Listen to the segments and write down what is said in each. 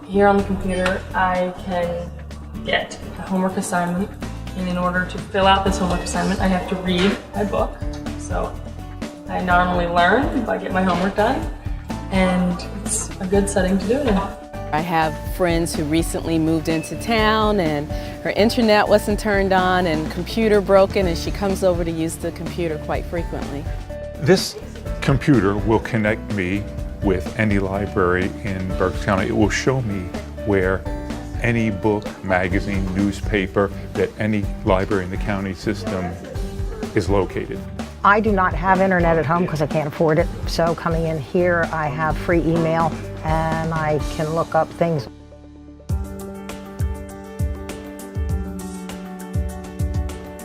Here on the computer, I can get a homework assignment, and in order to fill out this homework assignment, I have to read my book. So I not only learn, but I get my homework done, and it's a good setting to do it in. I have friends who recently moved into town and her internet wasn't turned on and computer broken, and she comes over to use the computer quite frequently. This computer will connect me with any library in Berks County. It will show me where any book, magazine, newspaper that any library in the county system is located. I do not have internet at home because I can't afford it. So coming in here, I have free email and I can look up things.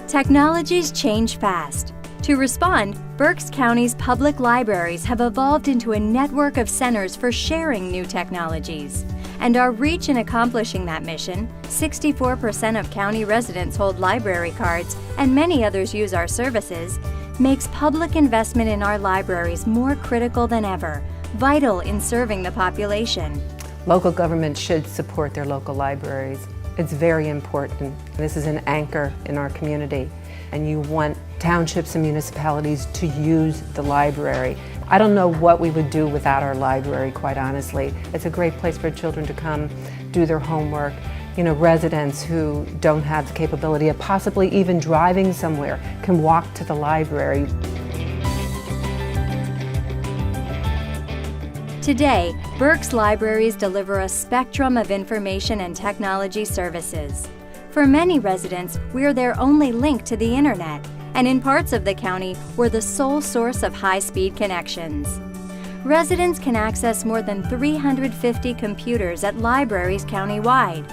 Technologies change fast. To respond, Berks County's public libraries have evolved into a network of centers for sharing new technologies. And our reach in accomplishing that mission, 64% of county residents hold library cards and many others use our services, makes public investment in our libraries more critical than ever, vital in serving the population. Local governments should support their local libraries. It's very important. This is an anchor in our community, and you want townships and municipalities to use the library. I don't know what we would do without our library, quite honestly. It's a great place for children to come, do their homework. You know, residents who don't have the capability of possibly even driving somewhere can walk to the library. Today, Berks libraries deliver a spectrum of information and technology services. For many residents, we're their only link to the internet, and in parts of the county, we're the sole source of high-speed connections. Residents can access more than 350 computers at libraries countywide.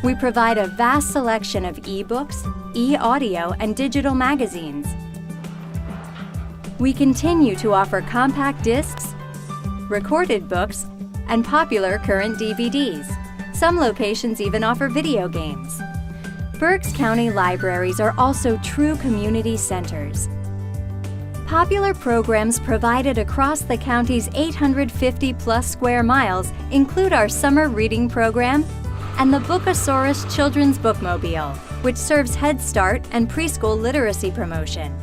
We provide a vast selection of e-books, e-audio, and digital magazines. We continue to offer compact discs, recorded books, and popular current DVDs. Some locations even offer video games. Berks County libraries are also true community centers. Popular programs provided across the county's 850-plus square miles include our summer reading program and the Bookosaurus Children's Bookmobile, which serves Head Start and preschool literacy promotion.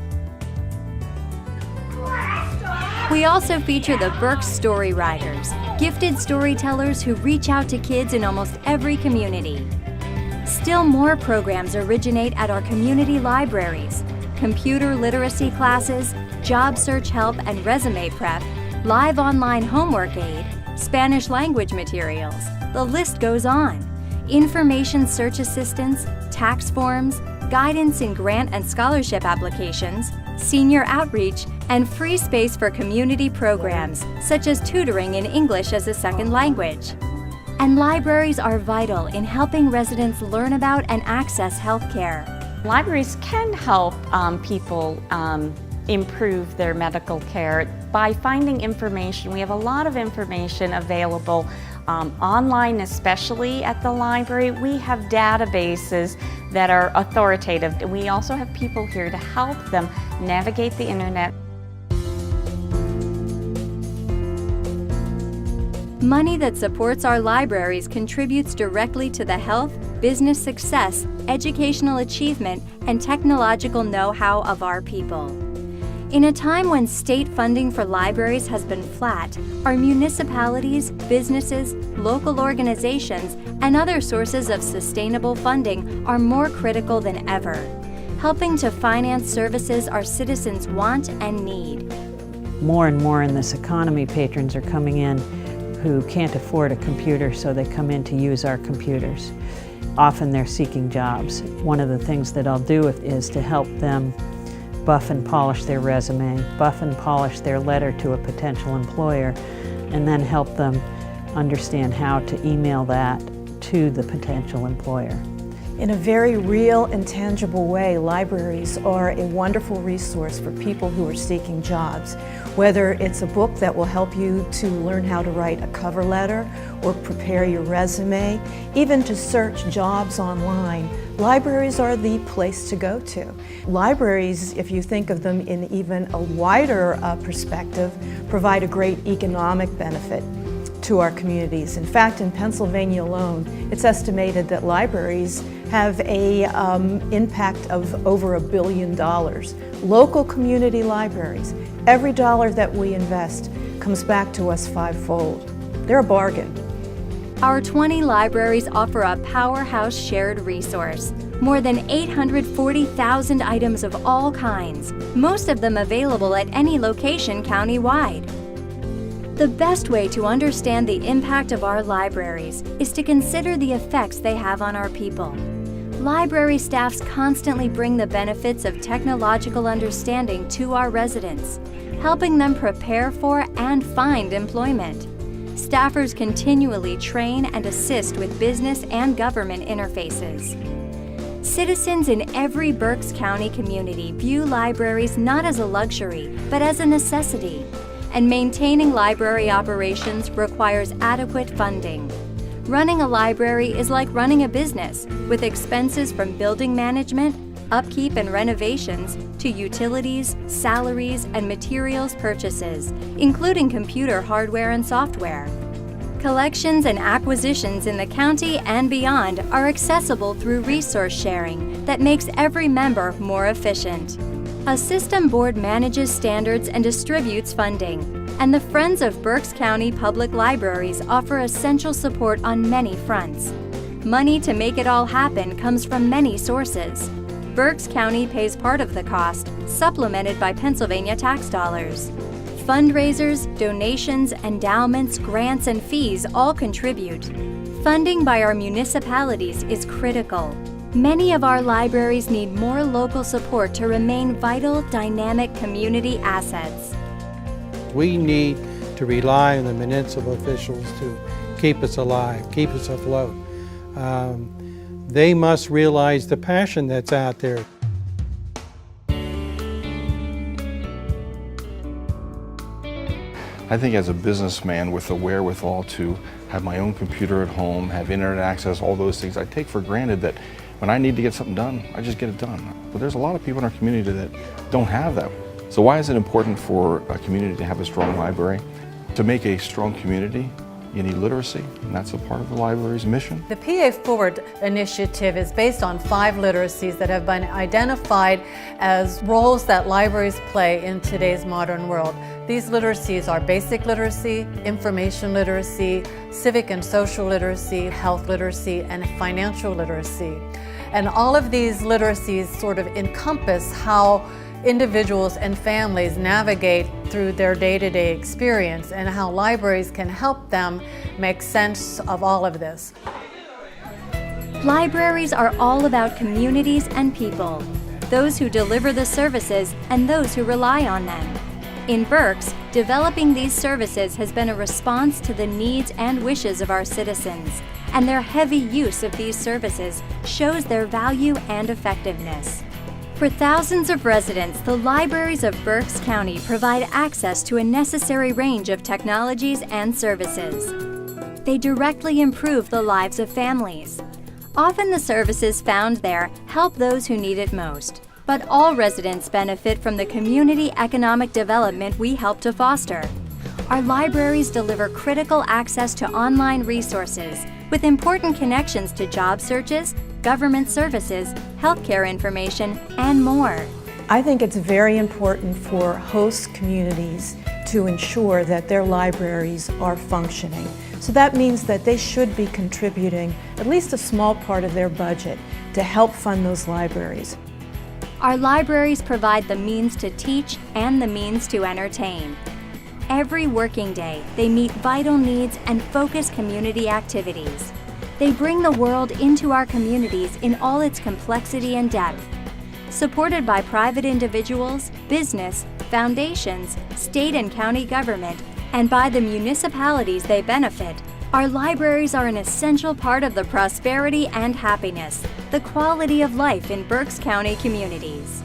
We also feature the Berks Story Riders, gifted storytellers who reach out to kids in almost every community. Still more programs originate at our community libraries: computer literacy classes, job search help and resume prep, live online homework aid, Spanish language materials. The list goes on. Information search assistance, tax forms, guidance in grant and scholarship applications, senior outreach, and free space for community programs, such as tutoring in English as a second language. And libraries are vital in helping residents learn about and access health care. Libraries can help people improve their medical care by finding information. We have a lot of information available online, especially at the library. We have databases that are authoritative. We also have people here to help them navigate the internet. Money that supports our libraries contributes directly to the health, business success, educational achievement, and technological know-how of our people. In a time when state funding for libraries has been flat, our municipalities, businesses, local organizations, and other sources of sustainable funding are more critical than ever, helping to finance services our citizens want and need. More and more in this economy, patrons are coming in who can't afford a computer, so they come in to use our computers. Often they're seeking jobs. One of the things that I'll do is to help them buff and polish their resume, buff and polish their letter to a potential employer, and then help them understand how to email that to the potential employer. In a very real and tangible way, libraries are a wonderful resource for people who are seeking jobs. Whether it's a book that will help you to learn how to write a cover letter or prepare your resume, even to search jobs online, libraries are the place to go to. Libraries, if you think of them in even a wider perspective, provide a great economic benefit. to our communities. In fact, in Pennsylvania alone, it's estimated that libraries have a impact of over $1 billion. Local community libraries, every dollar that we invest comes back to us fivefold. They're a bargain. Our 20 libraries offer a powerhouse shared resource. More than 840,000 items of all kinds, most of them available at any location countywide. The best way to understand the impact of our libraries is to consider the effects they have on our people. Library staffs constantly bring the benefits of technological understanding to our residents, helping them prepare for and find employment. Staffers continually train and assist with business and government interfaces. Citizens in every Berks County community view libraries not as a luxury, but as a necessity, and maintaining library operations requires adequate funding. Running a library is like running a business, with expenses from building management, upkeep and renovations, to utilities, salaries, and materials purchases, including computer hardware and software. Collections and acquisitions in the county and beyond are accessible through resource sharing that makes every member more efficient. A system board manages standards and distributes funding, and the Friends of Berks County Public Libraries offer essential support on many fronts. Money to make it all happen comes from many sources. Berks County pays part of the cost, supplemented by Pennsylvania tax dollars. Fundraisers, donations, endowments, grants, and fees all contribute. Funding by our municipalities is critical. Many of our libraries need more local support to remain vital, dynamic community assets. We need to rely on the municipal officials to keep us alive, keep us afloat. They must realize the passion that's out there. I think as a businessman with the wherewithal to have my own computer at home, have internet access, all those things, I take for granted that when I need to get something done, I just get it done. But there's a lot of people in our community that don't have that. So why is it important for a community to have a strong library? To make a strong community, you need literacy, and that's a part of the library's mission. The PA Forward initiative is based on 5 literacies that have been identified as roles that libraries play in today's modern world. These literacies are basic literacy, information literacy, civic and social literacy, health literacy, and financial literacy. And all of these literacies sort of encompass how individuals and families navigate through their day-to-day experience and how libraries can help them make sense of all of this. Libraries are all about communities and people, those who deliver the services and those who rely on them. In Berks, developing these services has been a response to the needs and wishes of our citizens, and their heavy use of these services shows their value and effectiveness. For thousands of residents, the libraries of Berks County provide access to a necessary range of technologies and services. They directly improve the lives of families. Often the services found there help those who need it most, but all residents benefit from the community economic development we help to foster. Our libraries deliver critical access to online resources with important connections to job searches, government services, healthcare information, and more. I think it's very important for host communities to ensure that their libraries are functioning. So that means that they should be contributing at least a small part of their budget to help fund those libraries. Our libraries provide the means to teach and the means to entertain. Every working day, they meet vital needs and focus community activities. They bring the world into our communities in all its complexity and depth. Supported by private individuals, business, foundations, state and county government, and by the municipalities they benefit, our libraries are an essential part of the prosperity and happiness, the quality of life in Berks County communities.